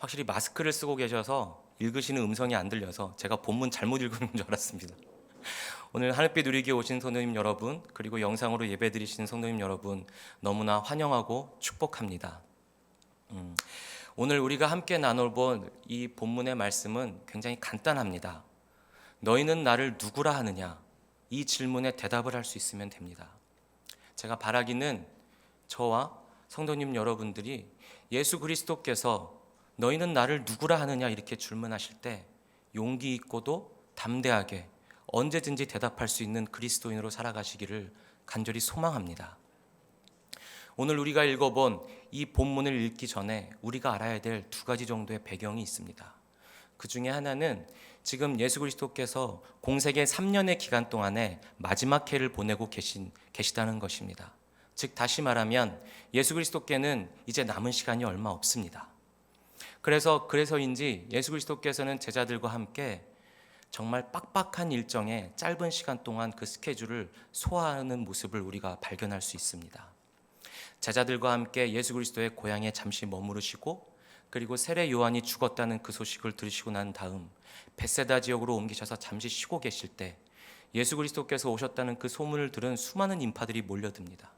확실히 마스크를 쓰고 계셔서 읽으시는 음성이 안 들려서 제가 본문 잘못 읽은 줄 알았습니다. 오늘 하늘빛 누리기에 오신 성도님 여러분, 그리고 영상으로 예배드리시는 성도님 여러분, 너무나 환영하고 축복합니다. 오늘 우리가 함께 나눠볼 이 본문의 말씀은 굉장히 간단합니다. 너희는 나를 누구라 하느냐? 이 질문에 대답을 할 수 있으면 됩니다. 제가 바라기는 저와 성도님 여러분들이 예수 그리스도께서 너희는 나를 누구라 하느냐 이렇게 질문하실 때 용기 있고도 담대하게 언제든지 대답할 수 있는 그리스도인으로 살아가시기를 간절히 소망합니다. 오늘 우리가 읽어본 이 본문을 읽기 전에 우리가 알아야 될 두 가지 정도의 배경이 있습니다. 그 중에 하나는 지금 예수 그리스도께서 공생의 3년의 기간 동안에 마지막 해를 보내고 계시다는 것입니다. 즉 다시 말하면 예수 그리스도께는 이제 남은 시간이 얼마 없습니다. 그래서인지 예수 그리스도께서는 제자들과 함께 정말 빡빡한 일정에 짧은 시간 동안 그 스케줄을 소화하는 모습을 우리가 발견할 수 있습니다. 제자들과 함께 예수 그리스도의 고향에 잠시 머무르시고, 그리고 세례 요한이 죽었다는 그 소식을 들으시고 난 다음 벳세다 지역으로 옮기셔서 잠시 쉬고 계실 때 예수 그리스도께서 오셨다는 그 소문을 들은 수많은 인파들이 몰려듭니다.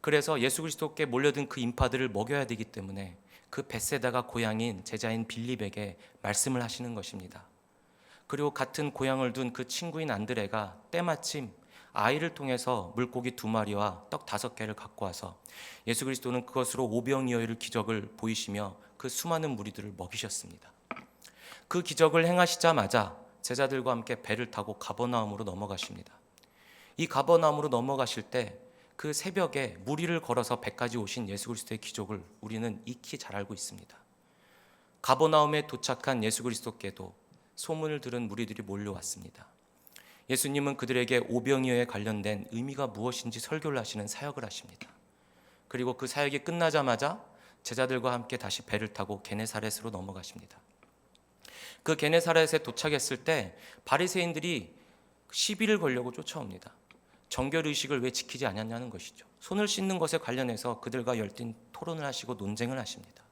그래서 예수 그리스도께 몰려든 그 인파들을 먹여야 되기 때문에 그 벳세다가 고향인 제자인 빌립에게 말씀을 하시는 것입니다. 그리고 같은 고향을 둔 그 친구인 안드레가 때마침 아이를 통해서 물고기 2마리와 떡 5개를 갖고 와서 예수 그리스도는 그것으로 오병이어의 기적을 보이시며 그 수많은 무리들을 먹이셨습니다. 그 기적을 행하시자마자 제자들과 함께 배를 타고 가버나움으로 넘어가십니다. 이 가버나움으로 넘어가실 때 그 새벽에 무리를 걸어서 배까지 오신 예수 그리스도의 기적을 우리는 익히 잘 알고 있습니다. 가버나움에 도착한 예수 그리스도께도 소문을 들은 무리들이 몰려왔습니다. 예수님은 그들에게 오병이어에 관련된 의미가 무엇인지 설교를 하시는 사역을 하십니다. 그리고 그 사역이 끝나자마자 제자들과 함께 다시 배를 타고 게네사렛으로 넘어가십니다. 그 게네사렛에 도착했을 때 바리새인들이 시비를 걸려고 쫓아옵니다. 정결의식을 왜 지키지 않았냐는 것이죠. 손을 씻는 것에 관련해서 그들과 열띤 토론을 하시고 논쟁을 하십니다.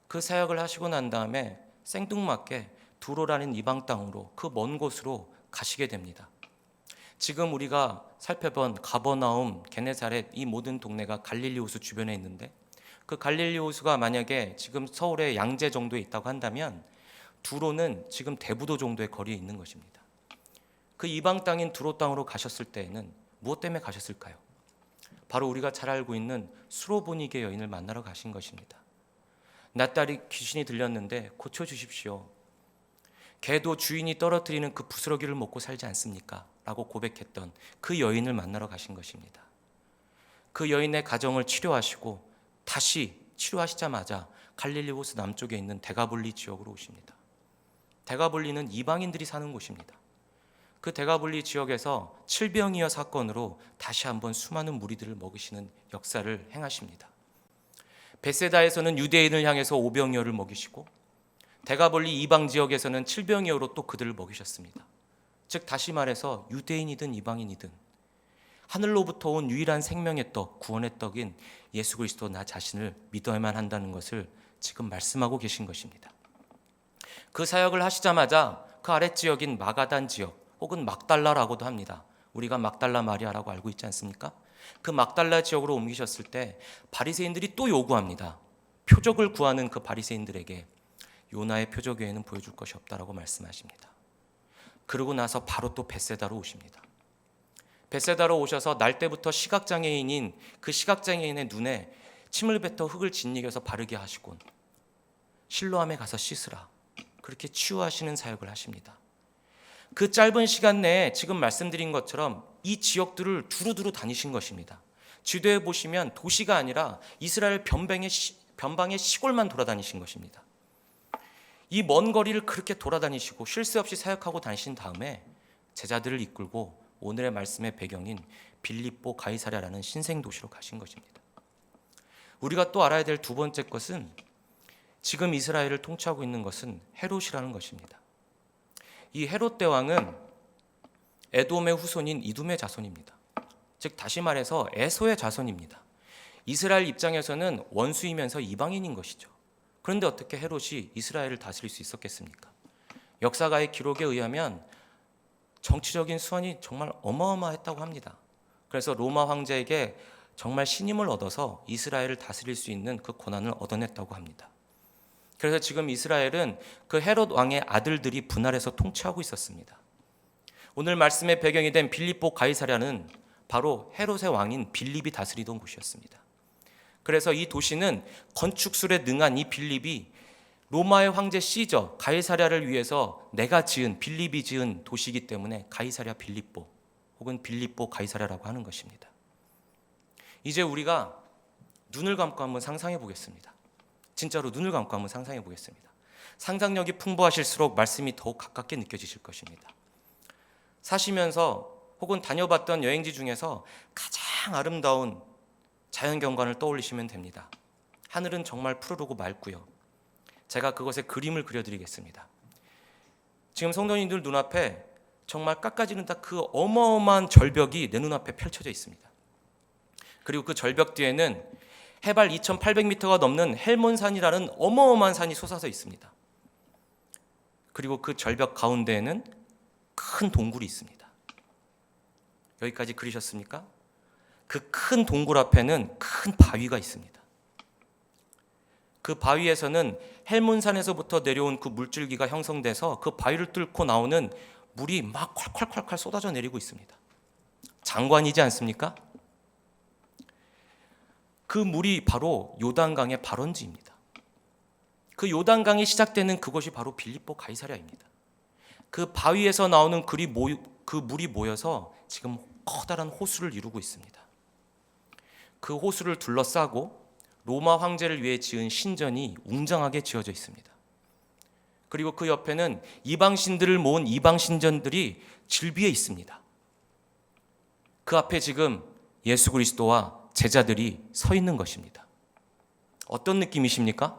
그 사역을 하시고 난 다음에 생뚱맞게 두로라는 이방 땅으로, 그 먼 곳으로 가시게 됩니다. 지금 우리가 살펴본 가버나움, 게네사렛, 이 모든 동네가 갈릴리 호수 주변에 있는데, 그 갈릴리 호수가 만약에 지금 서울의 양재 정도에 있다고 한다면 두로는 지금 대부도 정도의 거리에 있는 것입니다. 그 이방 땅인 두로 땅으로 가셨을 때에는 무엇 때문에 가셨을까요? 바로 우리가 잘 알고 있는 수로보니게 여인을 만나러 가신 것입니다. 나 딸이 귀신이 들렸는데 고쳐주십시오. 개도 주인이 떨어뜨리는 그 부스러기를 먹고 살지 않습니까? 라고 고백했던 그 여인을 만나러 가신 것입니다. 그 여인의 가정을 치료하시고 다시 치료하시자마자 갈릴리 호수 남쪽에 있는 데가볼리 지역으로 오십니다. 데가볼리는 이방인들이 사는 곳입니다. 그 데가볼리 지역에서 칠병이어 사건으로 다시 한번 수많은 무리들을 먹이시는 역사를 행하십니다. 벳세다에서는 유대인을 향해서 오병이어를 먹이시고, 데가볼리 이방 지역에서는 칠병이어로 또 그들을 먹이셨습니다. 즉 다시 말해서 유대인이든 이방인이든 하늘로부터 온 유일한 생명의 떡, 구원의 떡인 예수 그리스도 나 자신을 믿어야만 한다는 것을 지금 말씀하고 계신 것입니다. 그 사역을 하시자마자 그 아랫지역인 마가단 지역, 혹은 막달라라고도 합니다. 우리가 막달라 마리아라고 알고 있지 않습니까? 그 막달라 지역으로 옮기셨을 때 바리새인들이 또 요구합니다. 표적을 구하는 그 바리새인들에게 요나의 표적 외에는 보여줄 것이 없다라고 말씀하십니다. 그러고 나서 바로 또 벳세다로 오십니다. 벳세다로 오셔서 날 때부터 시각장애인인 그 시각장애인의 눈에 침을 뱉어 흙을 짓이겨서 바르게 하시곤 실로암에 가서 씻으라, 그렇게 치유하시는 사역을 하십니다. 그 짧은 시간 내에 지금 말씀드린 것처럼 이 지역들을 두루두루 다니신 것입니다. 지도에 보시면 도시가 아니라 이스라엘 변방의 시골만 돌아다니신 것입니다. 이 먼 거리를 그렇게 돌아다니시고 쉴 새 없이 사역하고 다니신 다음에 제자들을 이끌고 오늘의 말씀의 배경인 빌립보 가이사랴라는 신생도시로 가신 것입니다. 우리가 또 알아야 될 두 번째 것은 지금 이스라엘을 통치하고 있는 것은 헤롯이라는 것입니다. 이 헤롯 대왕은 에돔의 후손인 이둠의 자손입니다. 즉 다시 말해서 에서의 자손입니다. 이스라엘 입장에서는 원수이면서 이방인인 것이죠. 그런데 어떻게 헤롯이 이스라엘을 다스릴 수 있었겠습니까? 역사가의 기록에 의하면 정치적인 수완이 정말 어마어마했다고 합니다. 그래서 로마 황제에게 정말 신임을 얻어서 이스라엘을 다스릴 수 있는 그 권한을 얻어냈다고 합니다. 그래서 지금 이스라엘은 그 헤롯 왕의 아들들이 분할해서 통치하고 있었습니다. 오늘 말씀의 배경이 된 빌립보 가이사랴는 바로 헤롯의 왕인 빌립이 다스리던 곳이었습니다. 그래서 이 도시는 건축술에 능한 이 빌립이 로마의 황제 시저 가이사랴를 위해서 내가 지은 빌립이 지은 도시이기 때문에 가이사랴 빌립보 혹은 빌립보 가이사랴라고 하는 것입니다. 이제 우리가 눈을 감고 한번 상상해 보겠습니다. 진짜로 눈을 감고 한번 상상해 보겠습니다. 상상력이 풍부하실수록 말씀이 더욱 가깝게 느껴지실 것입니다. 사시면서 혹은 다녀봤던 여행지 중에서 가장 아름다운 자연경관을 떠올리시면 됩니다. 하늘은 정말 푸르르고 맑고요. 제가 그것에 그림을 그려드리겠습니다. 지금 성도님들 눈앞에 정말 깎아지는 다 그 어마어마한 절벽이 내 눈앞에 펼쳐져 있습니다. 그리고 그 절벽 뒤에는 해발 2800m가 넘는 헬몬산이라는 어마어마한 산이 솟아서 있습니다. 그리고 그 절벽 가운데에는 큰 동굴이 있습니다. 여기까지 그리셨습니까? 그 큰 동굴 앞에는 큰 바위가 있습니다. 그 바위에서는 헬몬산에서부터 내려온 그 물줄기가 형성돼서 그 바위를 뚫고 나오는 물이 막 콸콸콸콸 쏟아져 내리고 있습니다. 장관이지 않습니까? 그 물이 바로 요단강의 발원지입니다. 그 요단강이 시작되는 그곳이 바로 빌립보 가이사랴입니다. 그 바위에서 나오는 그 물이 모여서 지금 커다란 호수를 이루고 있습니다. 그 호수를 둘러싸고 로마 황제를 위해 지은 신전이 웅장하게 지어져 있습니다. 그리고 그 옆에는 이방신들을 모은 이방신전들이 질비해 있습니다. 그 앞에 지금 예수 그리스도와 제자들이 서 있는 것입니다. 어떤 느낌이십니까?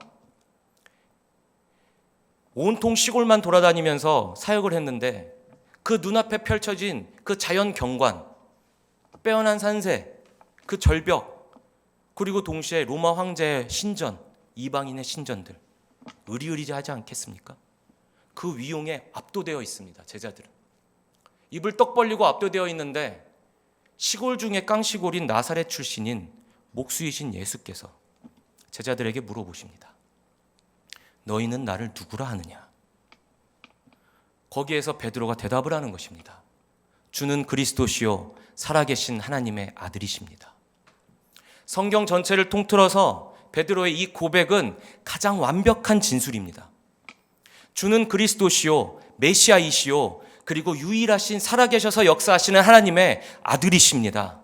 온통 시골만 돌아다니면서 사역을 했는데 그 눈앞에 펼쳐진 그 자연 경관, 빼어난 산세, 그 절벽, 그리고 동시에 로마 황제의 신전, 이방인의 신전들, 으리으리하지 않겠습니까? 그 위용에 압도되어 있습니다. 제자들은 입을 떡 벌리고 압도되어 있는데 시골 중에 깡시골인 나사렛 출신인 목수이신 예수께서 제자들에게 물어보십니다. 너희는 나를 누구라 하느냐? 거기에서 베드로가 대답을 하는 것입니다. 주는 그리스도시요 살아계신 하나님의 아들이십니다. 성경 전체를 통틀어서 베드로의 이 고백은 가장 완벽한 진술입니다. 주는 그리스도시요 메시아이시요 그리고 유일하신 살아계셔서 역사하시는 하나님의 아들이십니다.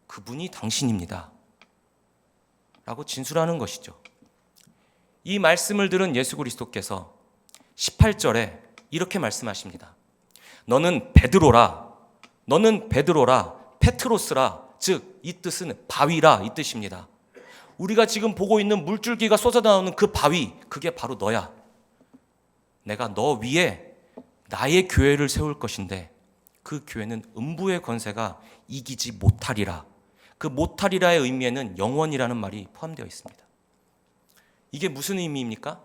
그분이 당신입니다. 라고 진술하는 것이죠. 이 말씀을 들은 예수 그리스도께서 18절에 이렇게 말씀하십니다. 너는 베드로라, 너는 베드로라, 페트로스라, 즉 이 뜻은 바위라 이 뜻입니다. 우리가 지금 보고 있는 물줄기가 쏟아나오는 그 바위, 그게 바로 너야. 내가 너 위에 나의 교회를 세울 것인데 그 교회는 음부의 권세가 이기지 못하리라. 그 못하리라의 의미에는 영원이라는 말이 포함되어 있습니다. 이게 무슨 의미입니까?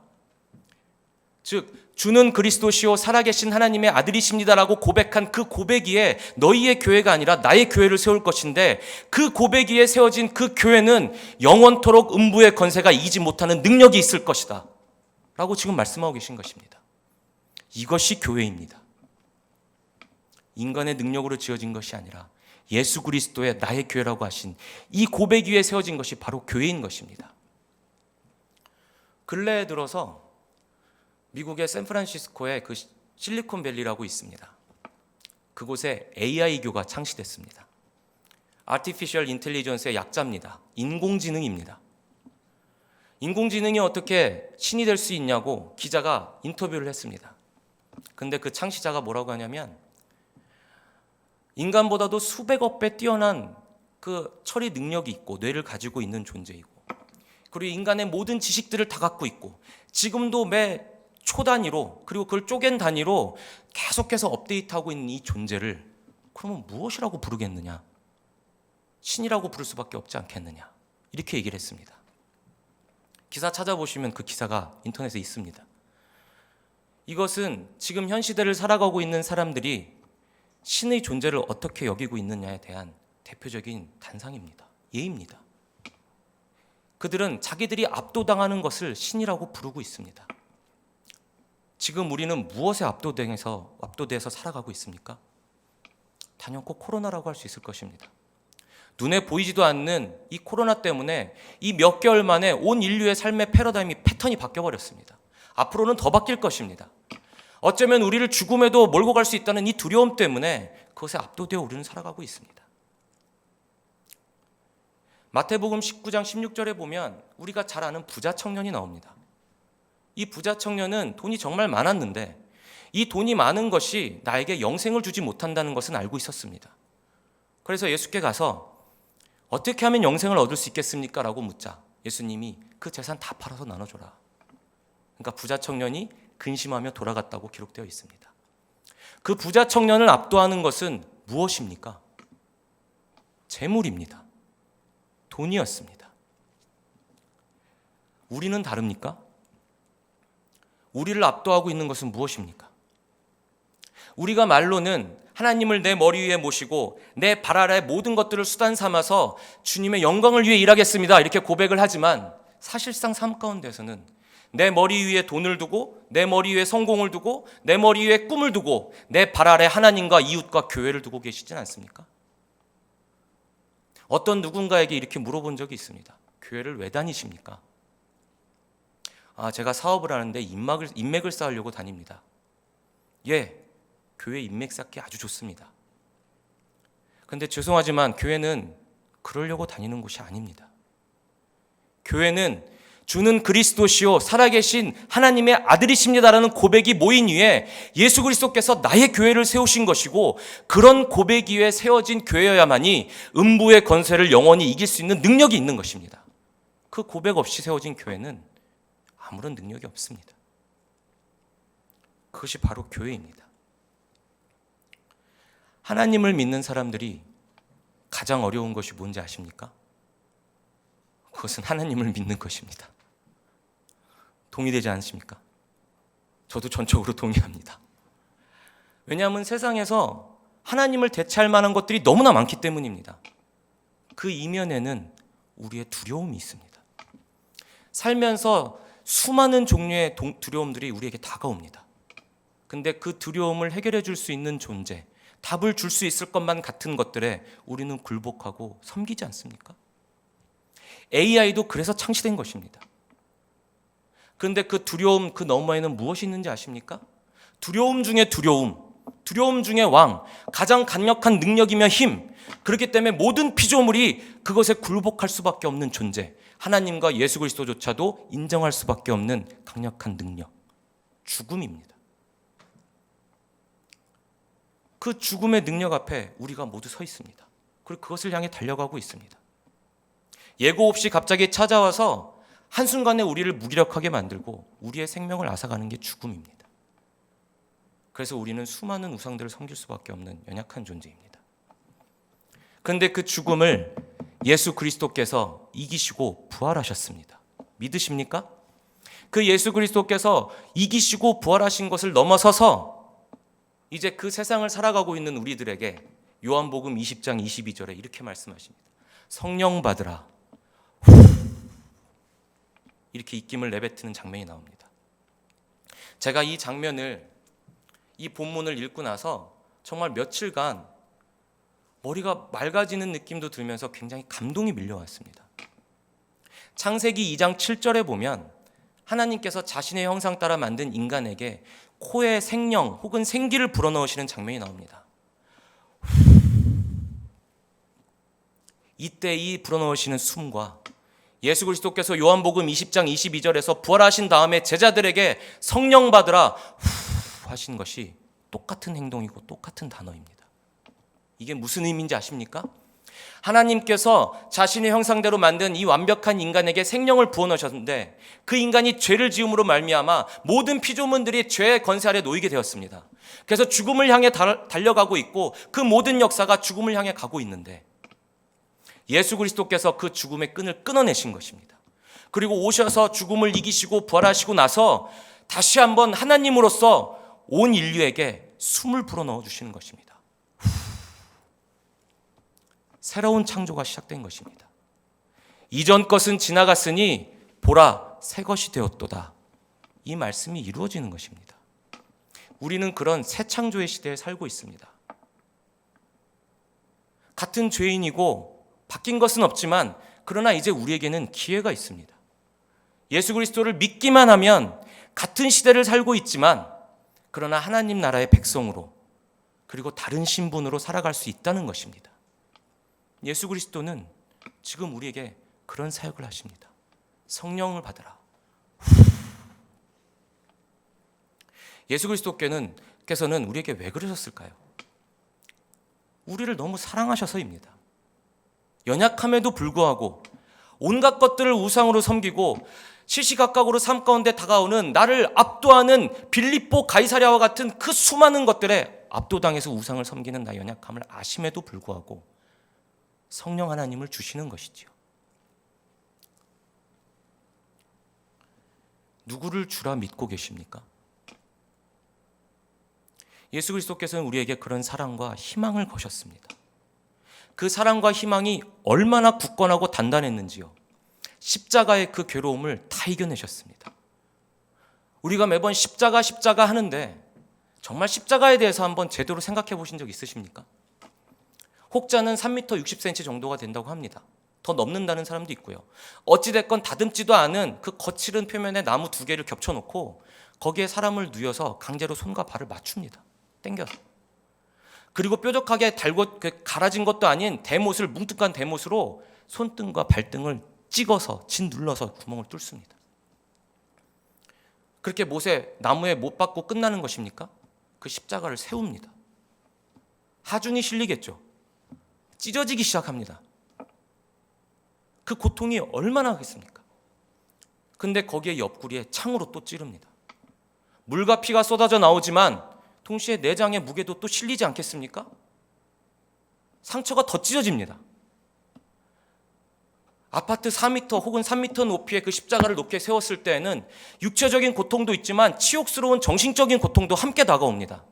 즉 주는 그리스도시요 살아계신 하나님의 아들이십니다라고 고백한 그 고백 위에 너희의 교회가 아니라 나의 교회를 세울 것인데 그 고백 위에 세워진 그 교회는 영원토록 음부의 권세가 이기지 못하는 능력이 있을 것이다 라고 지금 말씀하고 계신 것입니다. 이것이 교회입니다. 인간의 능력으로 지어진 것이 아니라 예수 그리스도의 나의 교회라고 하신 이 고백 위에 세워진 것이 바로 교회인 것입니다. 근래에 들어서 미국의 샌프란시스코에 그 실리콘밸리라고 있습니다. 그곳에 AI교가 창시됐습니다. Artificial Intelligence의 약자입니다. 인공지능입니다. 인공지능이 어떻게 신이 될 수 있냐고 기자가 인터뷰를 했습니다. 근데 그 창시자가 뭐라고 하냐면 인간보다도 수백억 배 뛰어난 그 처리 능력이 있고 뇌를 가지고 있는 존재이고 그리고 인간의 모든 지식들을 다 갖고 있고 지금도 매 초 단위로 그리고 그걸 쪼갠 단위로 계속해서 업데이트하고 있는 이 존재를 그러면 무엇이라고 부르겠느냐? 신이라고 부를 수밖에 없지 않겠느냐? 이렇게 얘기를 했습니다. 기사 찾아보시면 그 기사가 인터넷에 있습니다. 이것은 지금 현 시대를 살아가고 있는 사람들이 신의 존재를 어떻게 여기고 있느냐에 대한 대표적인 단상입니다. 예입니다. 그들은 자기들이 압도당하는 것을 신이라고 부르고 있습니다. 지금 우리는 무엇에 압도돼서 살아가고 있습니까? 단연코 코로나라고 할 수 있을 것입니다. 눈에 보이지도 않는 이 코로나 때문에 이 몇 개월 만에 온 인류의 삶의 패턴이 바뀌어버렸습니다. 앞으로는 더 바뀔 것입니다. 어쩌면 우리를 죽음에도 몰고 갈 수 있다는 이 두려움 때문에 그것에 압도되어 우리는 살아가고 있습니다. 마태복음 19장 16절에 보면 우리가 잘 아는 부자 청년이 나옵니다. 이 부자 청년은 돈이 정말 많았는데 이 돈이 많은 것이 나에게 영생을 주지 못한다는 것은 알고 있었습니다. 그래서 예수께 가서 어떻게 하면 영생을 얻을 수 있겠습니까? 라고 묻자 예수님이 그 재산 다 팔아서 나눠줘라. 그러니까 부자 청년이 근심하며 돌아갔다고 기록되어 있습니다. 그 부자 청년을 압도하는 것은 무엇입니까? 재물입니다. 돈이었습니다. 우리는 다릅니까? 우리를 압도하고 있는 것은 무엇입니까? 우리가 말로는 하나님을 내 머리 위에 모시고 내 발 아래 모든 것들을 수단 삼아서 주님의 영광을 위해 일하겠습니다 이렇게 고백을 하지만 사실상 삶 가운데서는 내 머리 위에 돈을 두고 내 머리 위에 성공을 두고 내 머리 위에 꿈을 두고 내 발 아래 하나님과 이웃과 교회를 두고 계시진 않습니까? 어떤 누군가에게 이렇게 물어본 적이 있습니다. 교회를 왜 다니십니까? 제가 사업을 하는데 인맥을 쌓으려고 다닙니다. 예, 교회 인맥 쌓기 아주 좋습니다. 그런데 죄송하지만 교회는 그러려고 다니는 곳이 아닙니다. 교회는 주는 그리스도시요 살아계신 하나님의 아들이십니다라는 고백이 모인 위에 예수 그리스도께서 나의 교회를 세우신 것이고 그런 고백 위에 세워진 교회여야만이 음부의 권세를 영원히 이길 수 있는 능력이 있는 것입니다. 그 고백 없이 세워진 교회는 아무런 능력이 없습니다. 그것이 바로 교회입니다. 하나님을 믿는 사람들이 가장 어려운 것이 뭔지 아십니까? 그것은 하나님을 믿는 것입니다. 동의되지 않으십니까? 저도 전적으로 동의합니다. 왜냐하면 세상에서 하나님을 대체할 만한 것들이 너무나 많기 때문입니다. 그 이면에는 우리의 두려움이 있습니다. 살면서 수많은 종류의 두려움들이 우리에게 다가옵니다. 근데 그 두려움을 해결해 줄 수 있는 존재, 답을 줄 수 있을 것만 같은 것들에 우리는 굴복하고 섬기지 않습니까? AI도 그래서 창시된 것입니다. 그런데 그 두려움 그 너머에는 무엇이 있는지 아십니까? 두려움 중에 두려움 중에 왕, 가장 강력한 능력이며 힘, 그렇기 때문에 모든 피조물이 그것에 굴복할 수밖에 없는 존재, 하나님과 예수 그리스도조차도 인정할 수밖에 없는 강력한 능력, 죽음입니다. 그 죽음의 능력 앞에 우리가 모두 서 있습니다. 그리고 그것을 향해 달려가고 있습니다. 예고 없이 갑자기 찾아와서 한순간에 우리를 무기력하게 만들고 우리의 생명을 앗아가는 게 죽음입니다. 그래서 우리는 수많은 우상들을 섬길 수밖에 없는 연약한 존재입니다. 그런데 그 죽음을 예수 그리스도께서 이기시고 부활하셨습니다. 믿으십니까? 그 예수 그리스도께서 이기시고 부활하신 것을 넘어서서 이제 그 세상을 살아가고 있는 우리들에게 요한복음 20장 22절에 이렇게 말씀하십니다. 성령 받으라. 이렇게 입김을 내뱉는 장면이 나옵니다. 제가 이 장면을, 이 본문을 읽고 나서 정말 며칠간 머리가 맑아지는 느낌도 들면서 굉장히 감동이 밀려왔습니다. 창세기 2장 7절에 보면 하나님께서 자신의 형상 따라 만든 인간에게 코에 생명 혹은 생기를 불어넣으시는 장면이 나옵니다. 이때 이 불어넣으시는 숨과 예수 그리스도께서 요한복음 20장 22절에서 부활하신 다음에 제자들에게 성령 받으라 후 하신 것이 똑같은 행동이고 똑같은 단어입니다. 이게 무슨 의미인지 아십니까? 하나님께서 자신의 형상대로 만든 이 완벽한 인간에게 생명을 부어넣으셨는데 그 인간이 죄를 지음으로 말미암아 모든 피조물들이 죄의 권세 아래 놓이게 되었습니다. 그래서 죽음을 향해 달려가고 있고 그 모든 역사가 죽음을 향해 가고 있는데 예수 그리스도께서 그 죽음의 끈을 끊어내신 것입니다. 그리고 오셔서 죽음을 이기시고 부활하시고 나서 다시 한번 하나님으로서 온 인류에게 숨을 불어넣어 주시는 것입니다. 새로운 창조가 시작된 것입니다. 이전 것은 지나갔으니 보라 새 것이 되었도다. 이 말씀이 이루어지는 것입니다. 우리는 그런 새 창조의 시대에 살고 있습니다. 같은 죄인이고 바뀐 것은 없지만 그러나 이제 우리에게는 기회가 있습니다. 예수 그리스도를 믿기만 하면 같은 시대를 살고 있지만 그러나 하나님 나라의 백성으로 그리고 다른 신분으로 살아갈 수 있다는 것입니다. 예수 그리스도는 지금 우리에게 그런 사역을 하십니다. 성령을 받으라. 예수 그리스도께서는 우리에게 왜 그러셨을까요? 우리를 너무 사랑하셔서입니다. 연약함에도 불구하고 온갖 것들을 우상으로 섬기고 시시각각으로 삶 가운데 다가오는 나를 압도하는 빌립보 가이사랴와 같은 그 수많은 것들에 압도당해서 우상을 섬기는 나의 연약함을 아심에도 불구하고 성령 하나님을 주시는 것이지요. 누구를 주라 믿고 계십니까? 예수 그리스도께서는 우리에게 그런 사랑과 희망을 거셨습니다. 그 사랑과 희망이 얼마나 굳건하고 단단했는지요. 십자가의 그 괴로움을 다 이겨내셨습니다. 우리가 매번 십자가 하는데 정말 십자가에 대해서 한번 제대로 생각해 보신 적 있으십니까? 혹자는 3m 60cm 정도가 된다고 합니다. 더 넘는다는 사람도 있고요. 어찌됐건 다듬지도 않은 그 거칠은 표면에 나무 2개를 겹쳐놓고 거기에 사람을 누워서 강제로 손과 발을 맞춥니다. 당겨서. 그리고 뾰족하게 갈아진 것도 아닌 대못을 뭉툭한 대못으로 손등과 발등을 찍어서 짓눌러서 구멍을 뚫습니다. 그렇게 못에 나무에 못 박고 끝나는 것입니까? 그 십자가를 세웁니다. 하중이 실리겠죠. 찢어지기 시작합니다. 그 고통이 얼마나 하겠습니까? 근데 거기에 옆구리에 창으로 또 찌릅니다. 물과 피가 쏟아져 나오지만 동시에 내장의 무게도 또 실리지 않겠습니까? 상처가 더 찢어집니다. 아파트 4m 혹은 3m 높이의 그 십자가를 높게 세웠을 때에는 육체적인 고통도 있지만 치욕스러운 정신적인 고통도 함께 다가옵니다.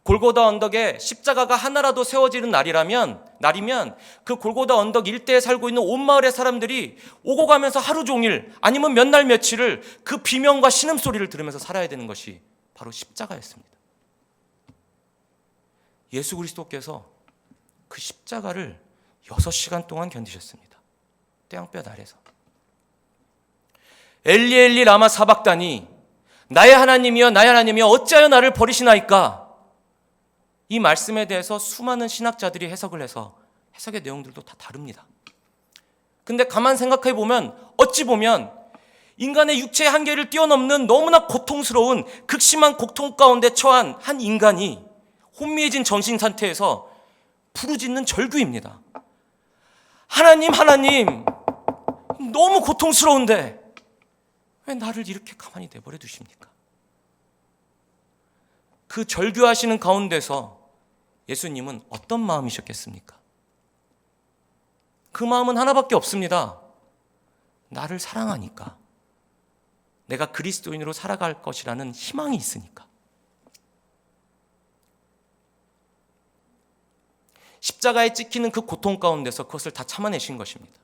골고다 언덕에 십자가가 하나라도 세워지는 날이면 그 골고다 언덕 일대에 살고 있는 온 마을의 사람들이 오고 가면서 하루 종일 아니면 몇 날 며칠을 그 비명과 신음소리를 들으면서 살아야 되는 것이 바로 십자가였습니다. 예수 그리스도께서 그 십자가를 6시간 동안 견디셨습니다. 떼양볕 아래서. 엘리 엘리 라마 사박다니 나의 하나님이여 나의 하나님이여 어찌하여 나를 버리시나이까. 이 말씀에 대해서 수많은 신학자들이 해석을 해서 해석의 내용들도 다 다릅니다. 근데 가만 생각해 보면 어찌 보면 인간의 육체의 한계를 뛰어넘는 너무나 고통스러운 극심한 고통 가운데 처한 한 인간이 혼미해진 정신 상태에서 부르짖는 절규입니다. 하나님 너무 고통스러운데 왜 나를 이렇게 가만히 내버려 두십니까? 그 절규하시는 가운데서 예수님은 어떤 마음이셨겠습니까? 그 마음은 하나밖에 없습니다. 나를 사랑하니까. 내가 그리스도인으로 살아갈 것이라는 희망이 있으니까. 십자가에 찍히는 그 고통 가운데서 그것을 다 참아내신 것입니다.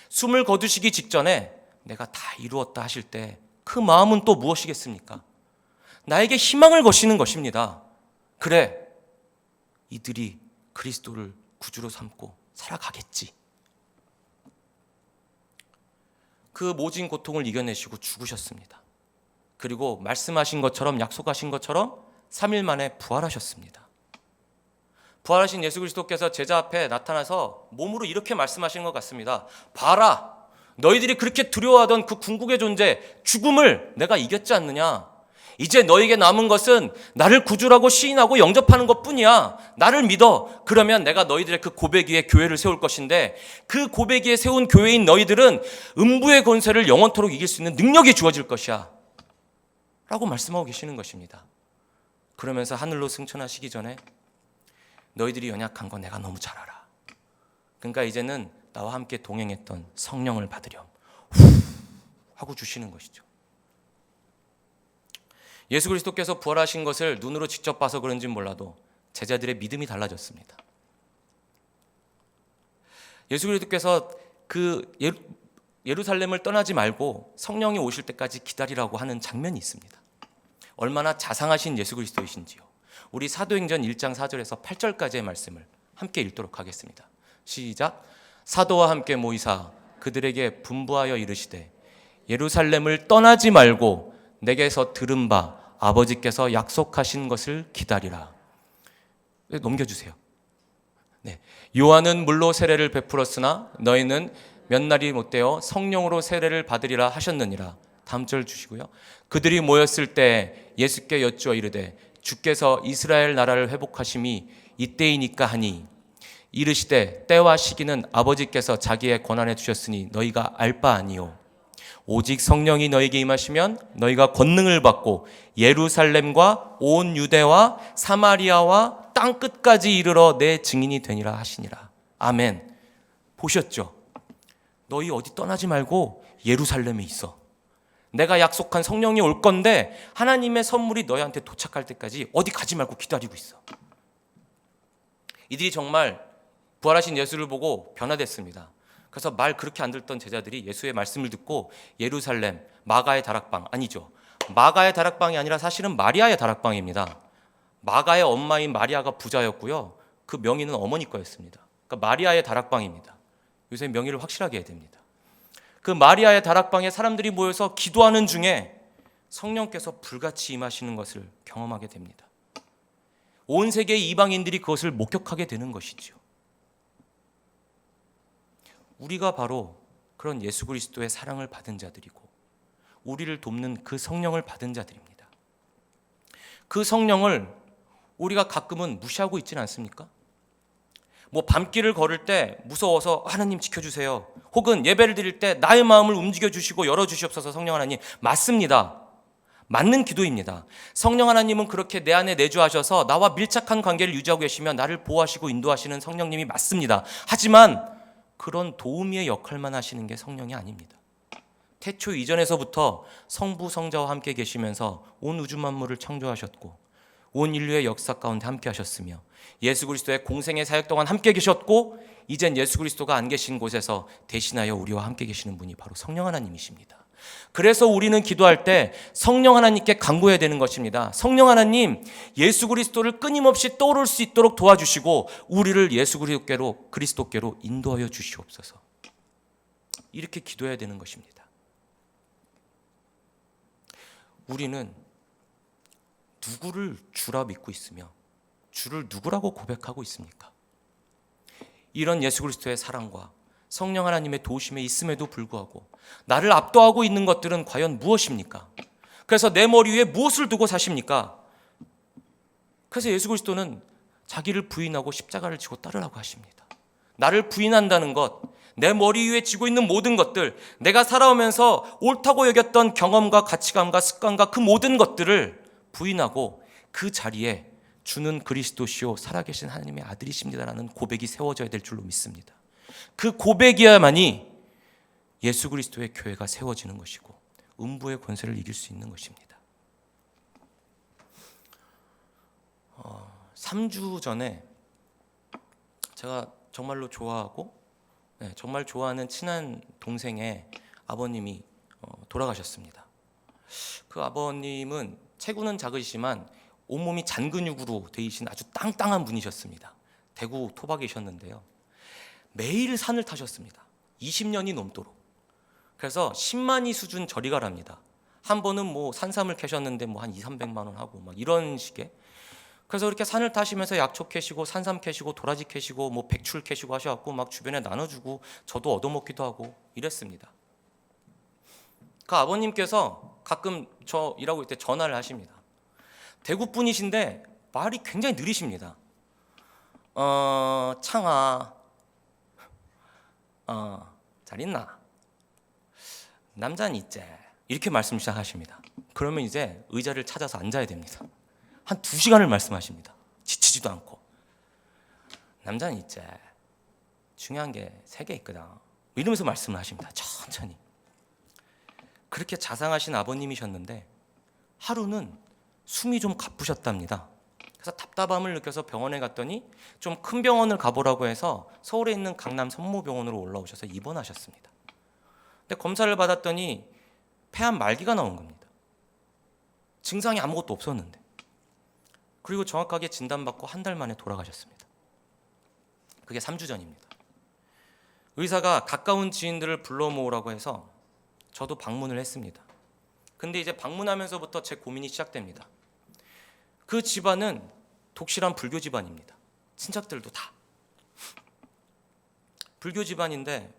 숨을 거두시기 직전에 내가 다 이루었다 하실 때 그 마음은 또 무엇이겠습니까? 나에게 희망을 거시는 것입니다. 그래, 이들이 그리스도를 구주로 삼고 살아가겠지. 그 모진 고통을 이겨내시고 죽으셨습니다. 그리고 말씀하신 것처럼 약속하신 것처럼 3일 만에 부활하셨습니다. 부활하신 예수 그리스도께서 제자 앞에 나타나서 몸으로 이렇게 말씀하시는 것 같습니다. 봐라, 너희들이 그렇게 두려워하던 그 궁극의 존재 죽음을 내가 이겼지 않느냐. 이제 너에게 남은 것은 나를 구주라고 시인하고 영접하는 것뿐이야. 나를 믿어. 그러면 내가 너희들의 그 고백 위에 교회를 세울 것인데 그 고백 위에 세운 교회인 너희들은 음부의 권세를 영원토록 이길 수 있는 능력이 주어질 것이야 라고 말씀하고 계시는 것입니다. 그러면서 하늘로 승천하시기 전에 너희들이 연약한 거 내가 너무 잘 알아. 그러니까 이제는 나와 함께 동행했던 성령을 받으렴. 하고 주시는 것이죠. 예수 그리스도께서 부활하신 것을 눈으로 직접 봐서 그런지 몰라도 제자들의 믿음이 달라졌습니다. 예수 그리스도께서 그 예루살렘을 떠나지 말고 성령이 오실 때까지 기다리라고 하는 장면이 있습니다. 얼마나 자상하신 예수 그리스도이신지요. 우리 사도행전 1장 4절에서 8절까지의 말씀을 함께 읽도록 하겠습니다. 시작. 사도와 함께 모이사 그들에게 분부하여 이르시되 예루살렘을 떠나지 말고 내게서 들은 바 아버지께서 약속하신 것을 기다리라. 넘겨주세요. 네. 요한은 물로 세례를 베풀었으나 너희는 몇 날이 못되어 성령으로 세례를 받으리라 하셨느니라. 다음 절 주시고요. 그들이 모였을 때 예수께 여쭈어 이르되 주께서 이스라엘 나라를 회복하심이 이때이니까 하니 이르시되 때와 시기는 아버지께서 자기의 권한에 주셨으니 너희가 알 바 아니요 오직 성령이 너희에게 임하시면 너희가 권능을 받고 예루살렘과 온 유대와 사마리아와 땅 끝까지 이르러 내 증인이 되니라 하시니라. 아멘. 보셨죠? 너희 어디 떠나지 말고 예루살렘에 있어. 내가 약속한 성령이 올 건데 하나님의 선물이 너희한테 도착할 때까지 어디 가지 말고 기다리고 있어. 이들이 정말 부활하신 예수를 보고 변화됐습니다. 그래서 말 그렇게 안 듣던 제자들이 예수의 말씀을 듣고 예루살렘, 마가의 다락방, 아니죠. 마가의 다락방이 아니라 사실은 마리아의 다락방입니다. 마가의 엄마인 마리아가 부자였고요. 그 명의는 어머니 거였습니다. 그러니까 마리아의 다락방입니다. 요새 명의를 확실하게 해야 됩니다. 그 마리아의 다락방에 사람들이 모여서 기도하는 중에 성령께서 불같이 임하시는 것을 경험하게 됩니다. 온 세계의 이방인들이 그것을 목격하게 되는 것이죠. 우리가 바로 그런 예수 그리스도의 사랑을 받은 자들이고 우리를 돕는 그 성령을 받은 자들입니다. 그 성령을 우리가 가끔은 무시하고 있지는 않습니까? 뭐 밤길을 걸을 때 무서워서 하나님 지켜주세요. 혹은 예배를 드릴 때 나의 마음을 움직여 주시고 열어 주시옵소서. 성령 하나님, 맞습니다. 맞는 기도입니다. 성령 하나님은 그렇게 내 안에 내주하셔서 나와 밀착한 관계를 유지하고 계시며 나를 보호하시고 인도하시는 성령님이 맞습니다. 하지만 그런 도우미의 역할만 하시는 게 성령이 아닙니다. 태초 이전에서부터 성부 성자와 함께 계시면서 온 우주 만물을 창조하셨고 온 인류의 역사 가운데 함께 하셨으며 예수 그리스도의 공생의 사역 동안 함께 계셨고 이젠 예수 그리스도가 안 계신 곳에서 대신하여 우리와 함께 계시는 분이 바로 성령 하나님이십니다. 그래서 우리는 기도할 때 성령 하나님께 간구해야 되는 것입니다. 성령 하나님, 예수 그리스도를 끊임없이 떠오를 수 있도록 도와주시고 우리를 예수 그리스도께로 인도하여 주시옵소서. 이렇게 기도해야 되는 것입니다. 우리는 누구를 주라 믿고 있으며 주를 누구라고 고백하고 있습니까? 이런 예수 그리스도의 사랑과 성령 하나님의 도우심에 있음에도 불구하고 나를 압도하고 있는 것들은 과연 무엇입니까? 그래서 내 머리 위에 무엇을 두고 사십니까? 그래서 예수 그리스도는 자기를 부인하고 십자가를 지고 따르라고 하십니다. 나를 부인한다는 것, 내 머리 위에 지고 있는 모든 것들, 내가 살아오면서 옳다고 여겼던 경험과 가치관과 습관과 그 모든 것들을 부인하고 그 자리에 주는 그리스도시요 살아계신 하나님의 아들이십니다라는 고백이 세워져야 될 줄로 믿습니다. 그 고백이야만이 예수 그리스도의 교회가 세워지는 것이고 음부의 권세를 이길 수 있는 것입니다. 3주 전에 제가 정말로 좋아하고 정말 좋아하는 친한 동생의 아버님이 돌아가셨습니다. 그 아버님은 체구는 작으시지만 온몸이 잔근육으로 되이신 아주 땅땅한 분이셨습니다. 대구 토박이셨는데요. 매일 산을 타셨습니다. 20년이 넘도록. 그래서 10만이 수준 저리가랍니다. 한 번은 뭐 산삼을 캐셨는데 뭐 한 200~300만 원 하고 막 이런 식의. 그래서 이렇게 산을 타시면서 약초 캐시고 산삼 캐시고 도라지 캐시고 뭐 백출 캐시고 하셔갖고 막 주변에 나눠주고 저도 얻어먹기도 하고 이랬습니다. 그 아버님께서 가끔 저 일하고 있을 때 전화를 하십니다. 대구 분이신데 말이 굉장히 느리십니다. 창아, 잘 있나? 남자는 있지? 이렇게 말씀 시작하십니다. 그러면 이제 의자를 찾아서 앉아야 됩니다. 한 2시간을 말씀하십니다. 지치지도 않고. 남자는 있지? 중요한 게 3개 있거든. 이러면서 말씀을 하십니다. 천천히. 그렇게 자상하신 아버님이셨는데 하루는 숨이 좀 가쁘셨답니다. 그래서 답답함을 느껴서 병원에 갔더니 좀 큰 병원을 가보라고 해서 서울에 있는 강남 성모병원으로 올라오셔서 입원하셨습니다. 근데 검사를 받았더니 폐암 말기가 나온 겁니다. 증상이 아무것도 없었는데. 그리고 정확하게 진단받고 한 달 만에 돌아가셨습니다. 그게 3주 전입니다. 의사가 가까운 지인들을 불러 모으라고 해서 저도 방문을 했습니다. 근데 이제 방문하면서부터 제 고민이 시작됩니다. 그 집안은 독실한 불교 집안입니다. 친척들도 다. 불교 집안인데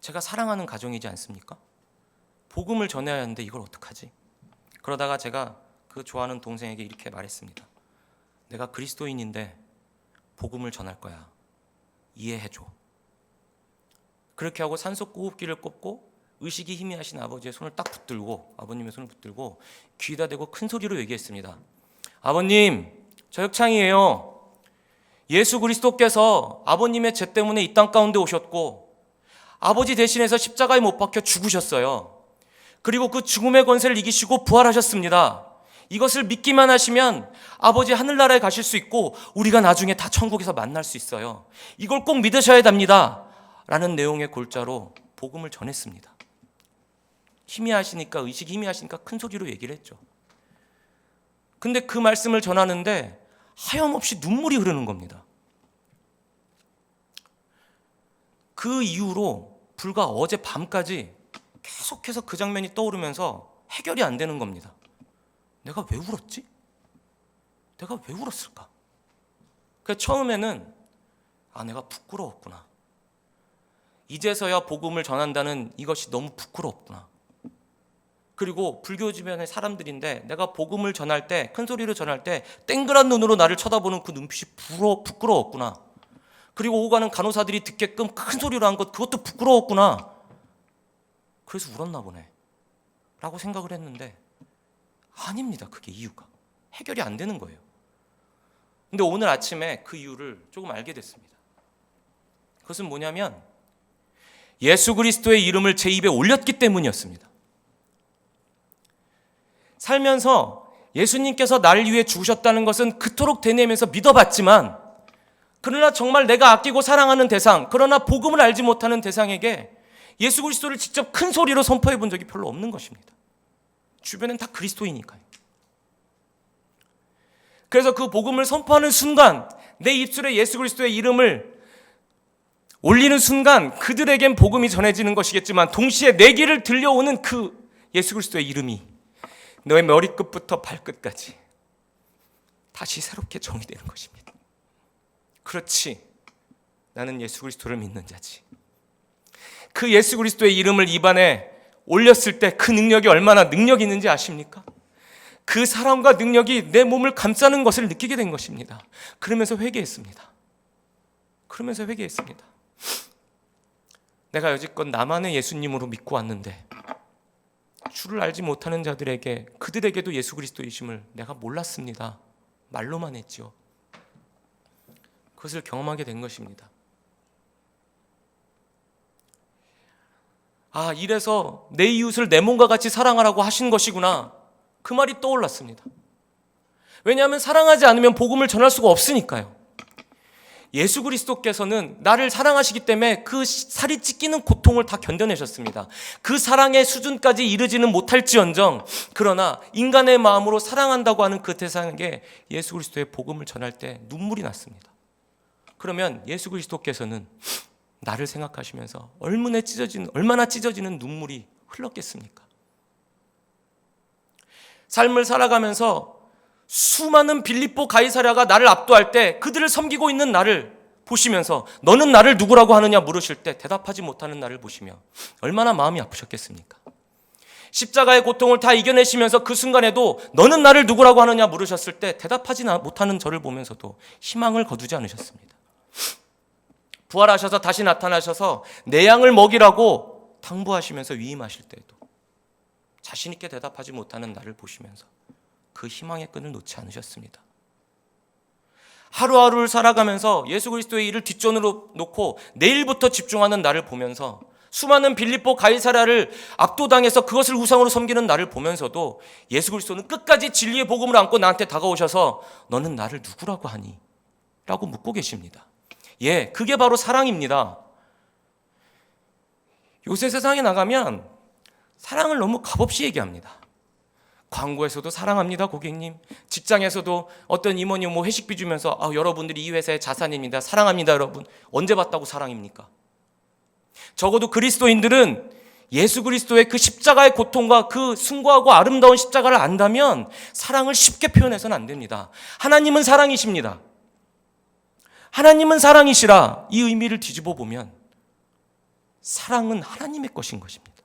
제가 사랑하는 가정이지 않습니까? 복음을 전해야 하는데 이걸 어떡하지? 그러다가 제가 그 좋아하는 동생에게 이렇게 말했습니다. 내가 그리스도인인데 복음을 전할 거야. 이해해줘. 그렇게 하고 산소호흡기를 꼽고 의식이 희미하신 아버지의 손을 딱 붙들고, 아버님의 손을 붙들고 귀에다 대고 큰 소리로 얘기했습니다. 아버님, 저 혁창이에요. 예수 그리스도께서 아버님의 죄 때문에 이 땅 가운데 오셨고 아버지 대신해서 십자가에 못 박혀 죽으셨어요. 그리고 그 죽음의 권세를 이기시고 부활하셨습니다. 이것을 믿기만 하시면 아버지 하늘나라에 가실 수 있고 우리가 나중에 다 천국에서 만날 수 있어요. 이걸 꼭 믿으셔야 됩니다. 라는 내용의 골자로 복음을 전했습니다. 희미하시니까, 의식이 희미하시니까 큰 소리로 얘기를 했죠. 근데 그 말씀을 전하는데 하염없이 눈물이 흐르는 겁니다. 그 이후로 불과 어제 밤까지 계속해서 그 장면이 떠오르면서 해결이 안 되는 겁니다. 내가 왜 울었지? 내가 왜 울었을까? 그 처음에는 내가 부끄러웠구나. 이제서야 복음을 전한다는 이것이 너무 부끄럽구나. 그리고 불교 주변의 사람들인데 내가 복음을 전할 때, 큰 소리로 전할 때 땡그란 눈으로 나를 쳐다보는 그 눈빛이 부끄러웠구나. 그리고 오가는 간호사들이 듣게끔 큰 소리로 한 것, 그것도 부끄러웠구나. 그래서 울었나 보네 라고 생각을 했는데 아닙니다. 그게 이유가 해결이 안 되는 거예요. 근데 오늘 아침에 그 이유를 조금 알게 됐습니다. 그것은 뭐냐면 예수 그리스도의 이름을 제 입에 올렸기 때문이었습니다. 살면서 예수님께서 나를 위해 죽으셨다는 것은 그토록 되뇌면서 믿어봤지만, 그러나 정말 내가 아끼고 사랑하는 대상, 그러나 복음을 알지 못하는 대상에게 예수 그리스도를 직접 큰 소리로 선포해 본 적이 별로 없는 것입니다. 주변엔 다 그리스도이니까요. 그래서 그 복음을 선포하는 순간, 내 입술에 예수 그리스도의 이름을 올리는 순간 그들에겐 복음이 전해지는 것이겠지만 동시에 내 귀를 들려오는 그 예수 그리스도의 이름이 너의 머리끝부터 발끝까지 다시 새롭게 정의되는 것입니다. 그렇지, 나는 예수 그리스도를 믿는 자지. 그 예수 그리스도의 이름을 입안에 올렸을 때 그 능력이 얼마나 능력이 있는지 아십니까? 그 사랑과 능력이 내 몸을 감싸는 것을 느끼게 된 것입니다. 그러면서 회개했습니다. 내가 여지껏 나만의 예수님으로 믿고 왔는데 주를 알지 못하는 자들에게, 그들에게도 예수 그리스도이심을 내가 몰랐습니다. 말로만 했죠. 그것을 경험하게 된 것입니다. 이래서 내 이웃을 내 몸과 같이 사랑하라고 하신 것이구나. 그 말이 떠올랐습니다. 왜냐하면 사랑하지 않으면 복음을 전할 수가 없으니까요. 예수 그리스도께서는 나를 사랑하시기 때문에 그 살이 찢기는 고통을 다 견뎌내셨습니다. 그 사랑의 수준까지 이르지는 못할지언정, 그러나 인간의 마음으로 사랑한다고 하는 그 대상에게 예수 그리스도의 복음을 전할 때 눈물이 났습니다. 그러면 예수 그리스도께서는 나를 생각하시면서 얼마나 찢어지는 눈물이 흘렀겠습니까? 삶을 살아가면서 수많은 빌립보 가이사랴가 나를 압도할 때 그들을 섬기고 있는 나를 보시면서 너는 나를 누구라고 하느냐 물으실 때 대답하지 못하는 나를 보시며 얼마나 마음이 아프셨겠습니까? 십자가의 고통을 다 이겨내시면서 그 순간에도 너는 나를 누구라고 하느냐 물으셨을 때 대답하지 못하는 저를 보면서도 희망을 거두지 않으셨습니다. 부활하셔서 다시 나타나셔서 내 양을 먹이라고 당부하시면서 위임하실 때에도 자신 있게 대답하지 못하는 나를 보시면서 그 희망의 끈을 놓지 않으셨습니다. 하루하루를 살아가면서 예수 그리스도의 일을 뒷전으로 놓고 내일부터 집중하는 나를 보면서 수많은 빌립보 가이사랴를 압도당해서 그것을 우상으로 섬기는 나를 보면서도 예수 그리스도는 끝까지 진리의 복음을 안고 나한테 다가오셔서 너는 나를 누구라고 하니? 라고 묻고 계십니다. 예, 그게 바로 사랑입니다. 요새 세상에 나가면 사랑을 너무 값없이 얘기합니다. 광고에서도 사랑합니다, 고객님. 직장에서도 어떤 임원이 회식비 주면서 여러분들이 이 회사의 자산입니다. 사랑합니다, 여러분. 언제 봤다고 사랑입니까? 적어도 그리스도인들은 예수 그리스도의 그 십자가의 고통과 그 숭고하고 아름다운 십자가를 안다면 사랑을 쉽게 표현해서는 안 됩니다. 하나님은 사랑이십니다. 하나님은 사랑이시라. 이 의미를 뒤집어 보면 사랑은 하나님의 것인 것입니다.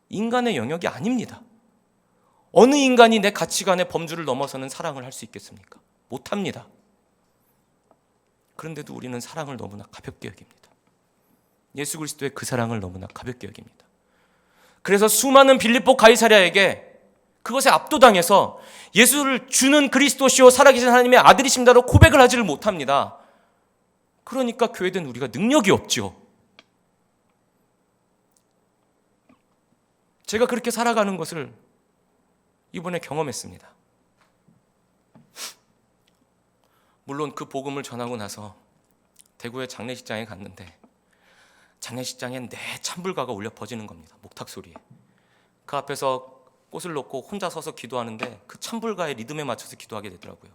인간의 영역이 아닙니다. 어느 인간이 내 가치관의 범주를 넘어서는 사랑을 할 수 있겠습니까? 못합니다. 그런데도 우리는 사랑을 너무나 가볍게 여깁니다. 예수 그리스도의 그 사랑을 너무나 가볍게 여깁니다. 그래서 수많은 빌립보 가이사랴에게 그것에 압도당해서 예수를 주는 그리스도시요 살아계신 하나님의 아들이십니다로 고백을 하지를 못합니다. 그러니까 교회된 우리가 능력이 없죠. 제가 그렇게 살아가는 것을 이번에 경험했습니다. 물론 그 복음을 전하고 나서 대구의 장례식장에 갔는데 장례식장엔 내 찬불가가 울려 퍼지는 겁니다. 목탁 소리에. 그 앞에서 꽃을 놓고 혼자 서서 기도하는데 그 찬불가의 리듬에 맞춰서 기도하게 되더라고요.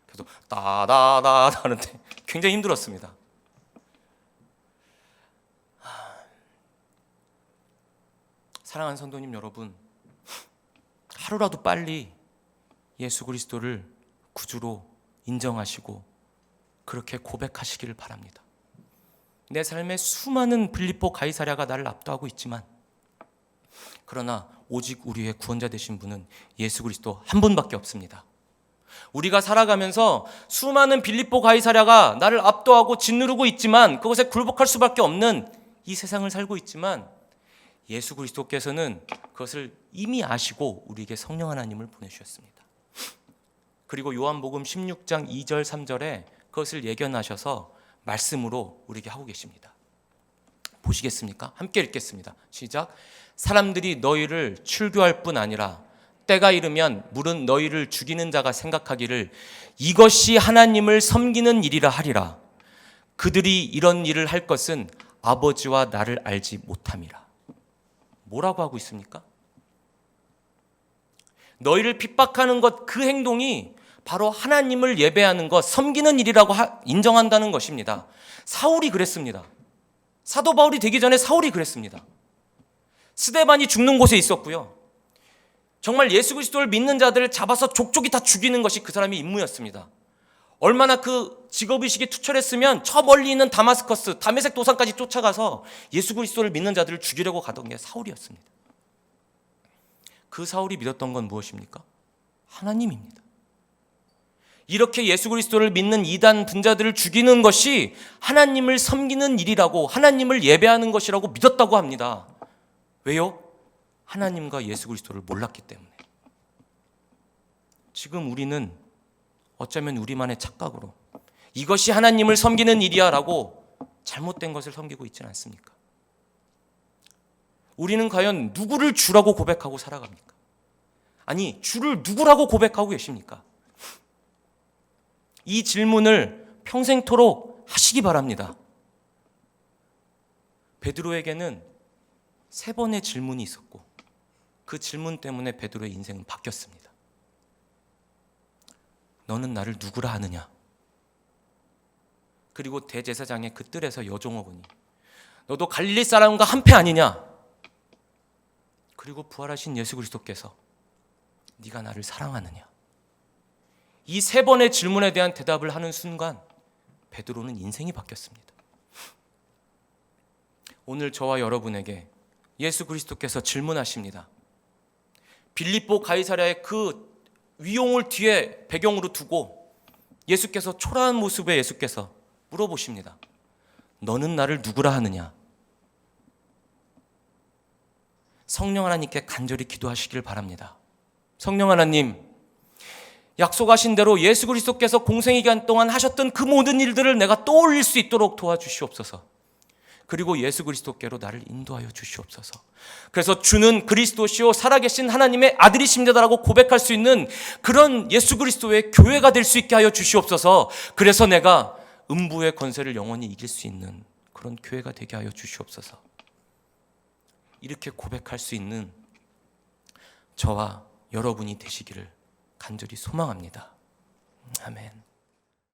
그래서 따다다다 하는데 굉장히 힘들었습니다. 사랑하는 성도님 여러분, 하루라도 빨리 예수 그리스도를 구주로 인정하시고 그렇게 고백하시기를 바랍니다. 내 삶에 수많은 빌립보 가이사랴가 나를 압도하고 있지만 그러나 오직 우리의 구원자 되신 분은 예수 그리스도 한 분밖에 없습니다. 우리가 살아가면서 수많은 빌립보 가이사랴가 나를 압도하고 짓누르고 있지만 그것에 굴복할 수밖에 없는 이 세상을 살고 있지만 예수 그리스도께서는 그것을 이미 아시고 우리에게 성령 하나님을 보내주셨습니다. 그리고 요한복음 16장 2절 3절에 그것을 예견하셔서 말씀으로 우리에게 하고 계십니다. 보시겠습니까? 함께 읽겠습니다. 시작. 사람들이 너희를 출교할 뿐 아니라 때가 이르면 물은 너희를 죽이는 자가 생각하기를 이것이 하나님을 섬기는 일이라 하리라. 그들이 이런 일을 할 것은 아버지와 나를 알지 못함이라. 뭐라고 하고 있습니까? 너희를 핍박하는 것, 그 행동이 바로 하나님을 예배하는 것, 섬기는 일이라고 인정한다는 것입니다. 사울이 그랬습니다. 사도 바울이 되기 전에 사울이 그랬습니다. 스데반이 죽는 곳에 있었고요. 정말 예수 그리스도를 믿는 자들을 잡아서 족족이 다 죽이는 것이 그 사람의 임무였습니다. 얼마나 그 직업의식이 투철했으면 저 멀리 있는 다마스커스, 다메섹 도상까지 쫓아가서 예수 그리스도를 믿는 자들을 죽이려고 가던 게 사울이었습니다. 그 사울이 믿었던 건 무엇입니까? 하나님입니다. 이렇게 예수 그리스도를 믿는 이단 분자들을 죽이는 것이 하나님을 섬기는 일이라고, 하나님을 예배하는 것이라고 믿었다고 합니다. 왜요? 하나님과 예수 그리스도를 몰랐기 때문에. 지금 우리는 어쩌면 우리만의 착각으로 이것이 하나님을 섬기는 일이야 라고 잘못된 것을 섬기고 있지는 않습니까? 우리는 과연 누구를 주라고 고백하고 살아갑니까? 아니, 주를 누구라고 고백하고 계십니까? 이 질문을 평생토록 하시기 바랍니다. 베드로에게는 3번의 질문이 있었고 그 질문 때문에 베드로의 인생은 바뀌었습니다. 너는 나를 누구라 하느냐? 그리고 대제사장의 그 뜰에서 여종어군이 너도 갈릴리 사람과 한패 아니냐? 그리고 부활하신 예수 그리스도께서 네가 나를 사랑하느냐? 이 3번의 질문에 대한 대답을 하는 순간 베드로는 인생이 바뀌었습니다. 오늘 저와 여러분에게 예수 그리스도께서 질문하십니다. 빌립보 가이사랴의 그 위용을 뒤에 배경으로 두고 예수께서 초라한 모습의 예수께서 물어보십니다. 너는 나를 누구라 하느냐? 성령 하나님께 간절히 기도하시길 바랍니다. 성령 하나님, 약속하신 대로 예수 그리스도께서 공생의 기간 동안 하셨던 그 모든 일들을 내가 떠올릴 수 있도록 도와주시옵소서. 그리고 예수 그리스도께로 나를 인도하여 주시옵소서. 그래서 주는 그리스도시요 살아계신 하나님의 아들이십니다라고 고백할 수 있는 그런 예수 그리스도의 교회가 될 수 있게 하여 주시옵소서. 그래서 내가 음부의 권세를 영원히 이길 수 있는 그런 교회가 되게 하여 주시옵소서. 이렇게 고백할 수 있는 저와 여러분이 되시기를 간절히 소망합니다. 아멘.